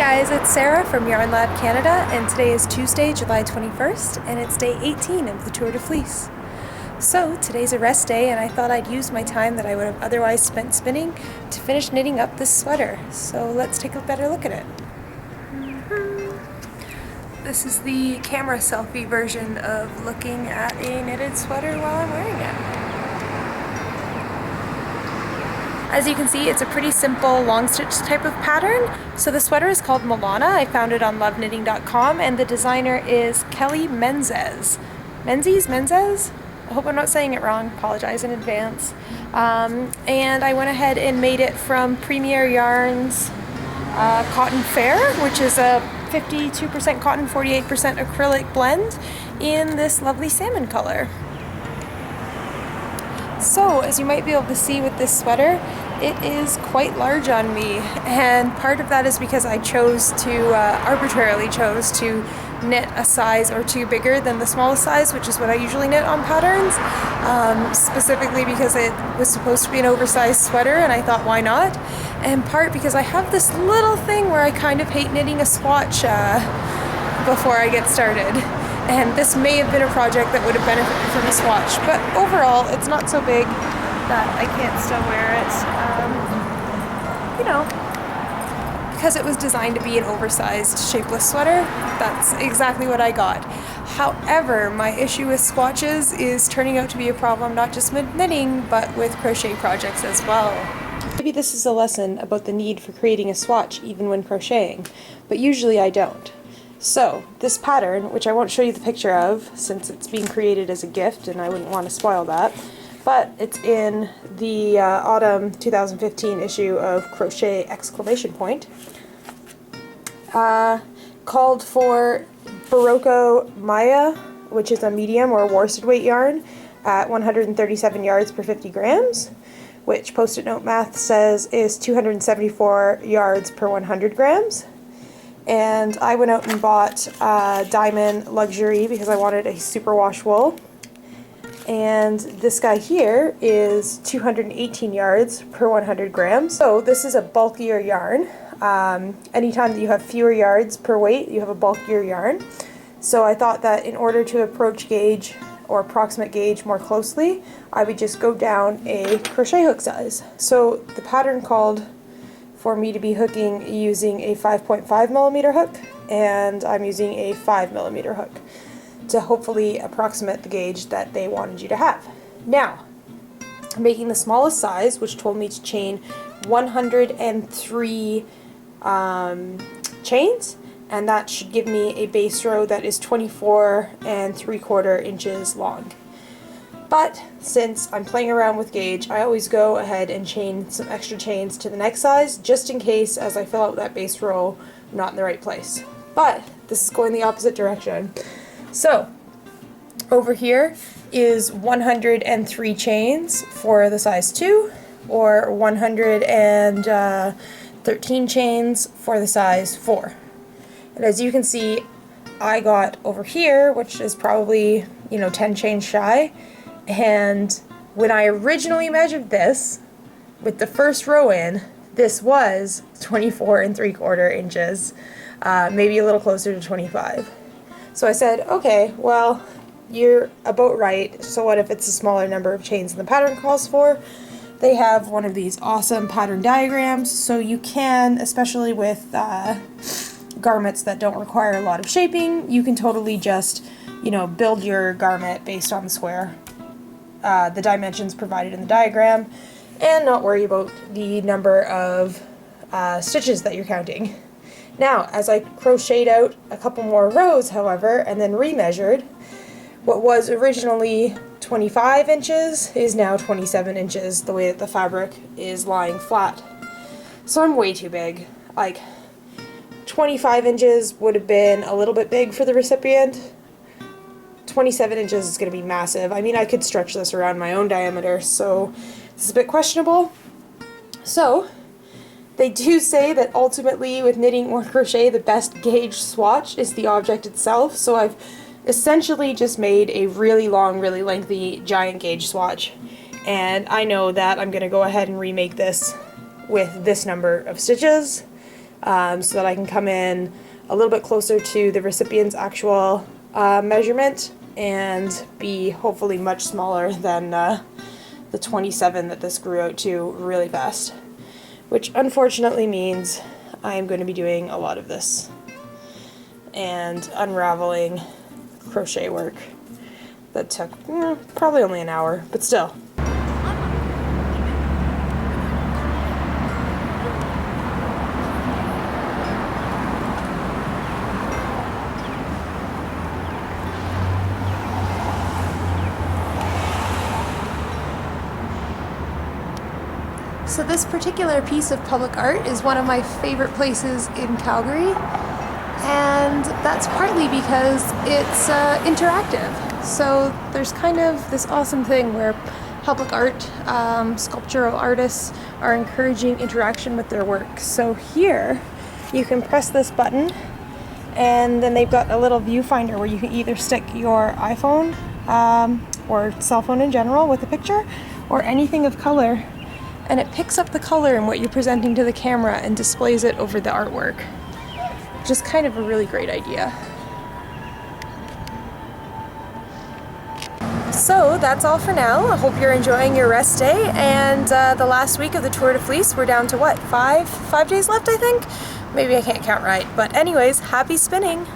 guys, it's Sarah from Yarn Lab Canada, and today is Tuesday, July 21st, and it's day 18 of the Tour de Fleece. So today's a rest day, and I thought I'd use my time that I would have otherwise spent spinning to finish knitting up this sweater. So let's take a better look at it. This is the camera selfie version of looking at a knitted sweater while I'm wearing it. As you can see, it's a pretty simple long stitch type of pattern. So the sweater is called Milana. I found it on loveKnitting.com, and the designer is Kelly Menzes. Menzes? I hope I'm not saying it wrong. Apologize in advance. And I went ahead and made it from Premier Yarns Cotton Fair, which is a 52% cotton, 48% acrylic blend in this lovely salmon color. So, as you might be able to see with this sweater, it is quite large on me, and part of that is because I arbitrarily chose to knit a size or two bigger than the smallest size, which is what I usually knit on patterns, specifically because it was supposed to be an oversized sweater, and I thought, why not? And part because I have this little thing where I kind of hate knitting a swatch before I get started. And this may have been a project that would have benefited from a swatch, but overall it's not so big that I can't still wear it. Because it was designed to be an oversized shapeless sweater, that's exactly what I got. However, my issue with swatches is turning out to be a problem not just with knitting, but with crochet projects as well. Maybe this is a lesson about the need for creating a swatch even when crocheting, but usually I don't. So, this pattern, which I won't show you the picture of since it's being created as a gift and I wouldn't want to spoil that, but it's in the autumn 2015 issue of Crochet Exclamation Point, called for Barocco Maya, which is a medium or worsted weight yarn, at 137 yards per 50 grams, which Post-it note math says is 274 yards per 100 grams. And I went out and bought Diamond Luxury because I wanted a superwash wool. And this guy here is 218 yards per 100 grams. So this is a bulkier yarn. Anytime that you have fewer yards per weight, you have a bulkier yarn. So I thought that in order to approach gauge or approximate gauge more closely, I would just go down a crochet hook size. So the pattern called for me to be hooking using a 5.5mm hook, and I'm using a 5mm hook to hopefully approximate the gauge that they wanted you to have. Now, I'm making the smallest size, which told me to chain 103 chains, and that should give me a base row that is 24 3/4 inches long. But since I'm playing around with gauge, I always go ahead and chain some extra chains to the next size, just in case as I fill out that base row, I'm not in the right place. But this is going the opposite direction. So over here is 103 chains for the size 2, or 113 chains for the size 4. And as you can see, I got over here, which is probably, 10 chains shy. And when I originally measured this, with the first row in, this was 24 3/4 inches, maybe a little closer to 25. So I said, okay, well, you're about right, so what if it's a smaller number of chains than the pattern calls for? They have one of these awesome pattern diagrams, so you can, especially with garments that don't require a lot of shaping, you can totally just, build your garment based on the square. The dimensions provided in the diagram, and not worry about the number of stitches that you're counting. Now, as I crocheted out a couple more rows, however, and then remeasured, what was originally 25 inches is now 27 inches, the way that the fabric is lying flat. So I'm way too big. Like, 25 inches would have been a little bit big for the recipient. 27 inches is going to be massive. I mean, I could stretch this around my own diameter, so this is a bit questionable. So, they do say that ultimately with knitting or crochet, the best gauge swatch is the object itself, so I've essentially just made a really long, really lengthy giant gauge swatch. And I know that I'm going to go ahead and remake this with this number of stitches, so that I can come in a little bit closer to the recipient's actual measurement and be hopefully much smaller than the 27 that this grew out to really fast, which unfortunately means I'm going to be doing a lot of this and unraveling crochet work that took probably only an hour, but still. So this particular piece of public art is one of my favorite places in Calgary, and that's partly because it's interactive. So there's kind of this awesome thing where public art, sculptural artists are encouraging interaction with their work. So here you can press this button and then they've got a little viewfinder where you can either stick your iPhone or cell phone in general with a picture or anything of color, and it picks up the color in what you're presenting to the camera and displays it over the artwork, which is kind of a really great idea. So that's all for now. I hope you're enjoying your rest day, and the last week of the Tour de Fleece, we're down to what, five days left, I think? Maybe I can't count right, but anyways, happy spinning!